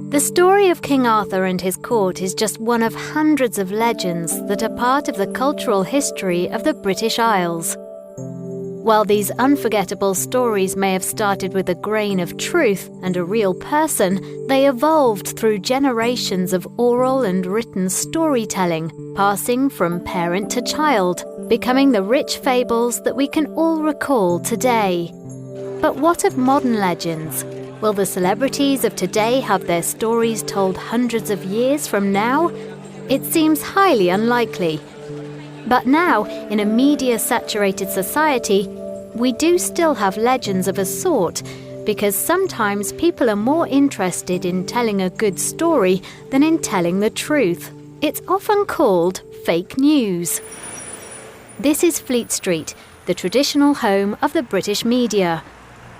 The story of King Arthur and his court is just one of hundreds of legends that are part of the cultural history of the British Isles. While these unforgettable stories may have started with a grain of truth and a real person, they evolved through generations of oral and written storytelling, passing from parent to child, becoming the rich fables that we can all recall today. But what of modern legends? Will the celebrities of today have their stories told hundreds of years from now? It seems highly unlikely. But now, in a media-saturated society, we do still have legends of a sort, because sometimes people are more interested in telling a good story than in telling the truth. It's often called fake news. This is Fleet Street, the traditional home of the British media.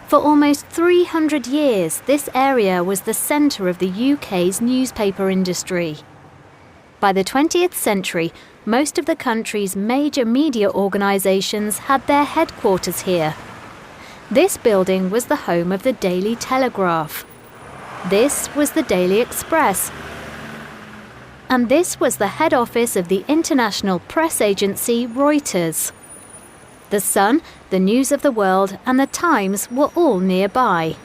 For almost 300 years, this area was the centre of the UK's newspaper industry. By the 20th century, most of the country's major media organisations had their headquarters here. This building was the home of the Daily Telegraph. This was the Daily Express. And this was the head office of the international press agency Reuters. The Sun, the News of the World and the Times were all nearby.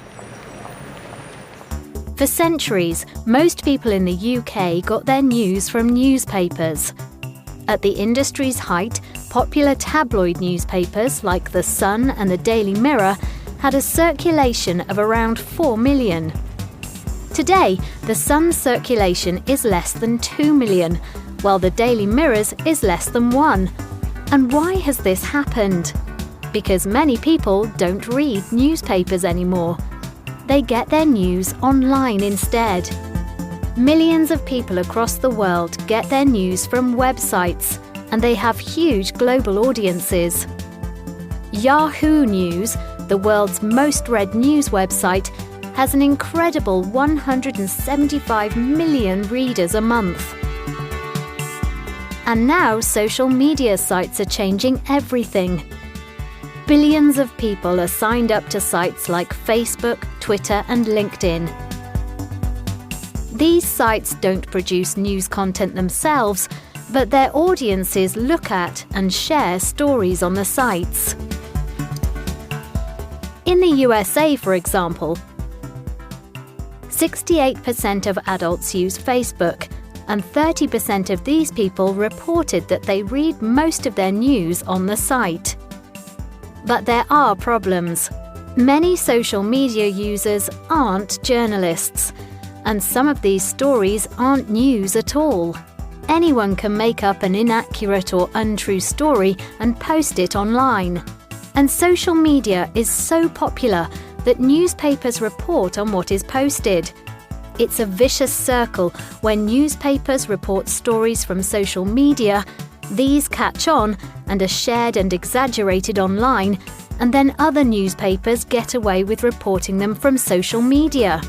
For centuries, most people in the UK got their news from newspapers. At the industry's height, popular tabloid newspapers like The Sun and the Daily Mirror had a circulation of around 4 million. Today, The Sun's circulation is less than 2 million, while the Daily Mirror's is less than 1. And why has this happened? Because many people don't read newspapers anymore. They get their news online instead. Millions of people across the world get their news from websites, and they have huge global audiences. Yahoo News, the world's most read news website, has an incredible 175 million readers a month. And now social media sites are changing everything. Billions of people are signed up to sites like Facebook, Twitter and LinkedIn. These sites don't produce news content themselves, but their audiences look at and share stories on the sites. In the USA, for example, 68% of adults use Facebook, and 30% of these people reported that they read most of their news on the site. But there are problems. Many social media users aren't journalists, and some of these stories aren't news at all. Anyone can make up an inaccurate or untrue story and post it online. And social media is so popular that newspapers report on what is posted. It's a vicious circle. When newspapers report stories from social media, these catch on and are shared and exaggerated online, and then other newspapers get away with reporting them from social media.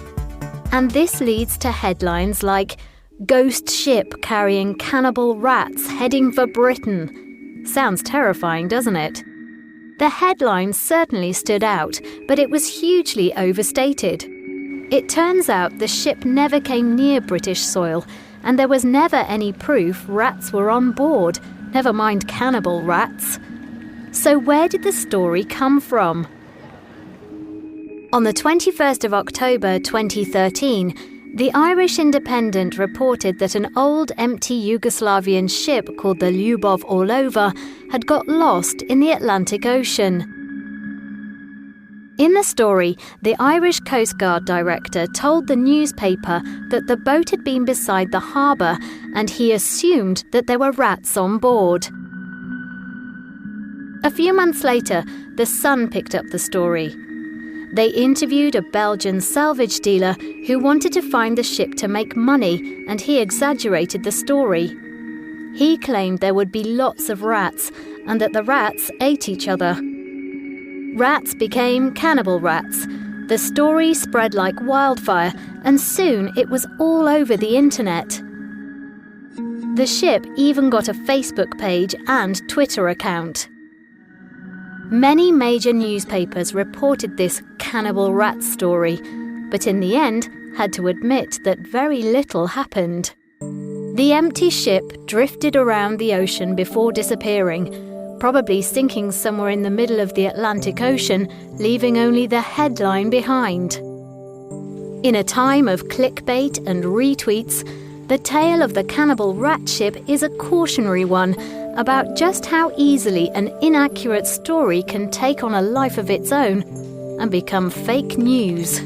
And this leads to headlines like, "Ghost ship carrying cannibal rats heading for Britain." Sounds terrifying, doesn't it? The headline certainly stood out, but it was hugely overstated. It turns out the ship never came near British soil, and there was never any proof rats were on board, never mind cannibal rats. So where did the story come from? On the 21st of October 2013, the Irish Independent reported that an old empty Yugoslavian ship called the Lyubov Orlova had got lost in the Atlantic Ocean. In the story, the Irish Coast Guard director told the newspaper that the boat had been beside the harbour and he assumed that there were rats on board. A few months later, The Sun picked up the story. They interviewed a Belgian salvage dealer who wanted to find the ship to make money, and he exaggerated the story. He claimed there would be lots of rats and that the rats ate each other. Rats became cannibal rats. The story spread like wildfire, and soon it was all over the internet. The ship even got a Facebook page and Twitter account. Many major newspapers reported this cannibal rat story, but in the end had to admit that very little happened. The empty ship drifted around the ocean before disappearing, probably sinking somewhere in the middle of the Atlantic Ocean, leaving only the headline behind. In a time of clickbait and retweets, the tale of the cannibal rat ship is a cautionary one about just how easily an inaccurate story can take on a life of its own and become fake news.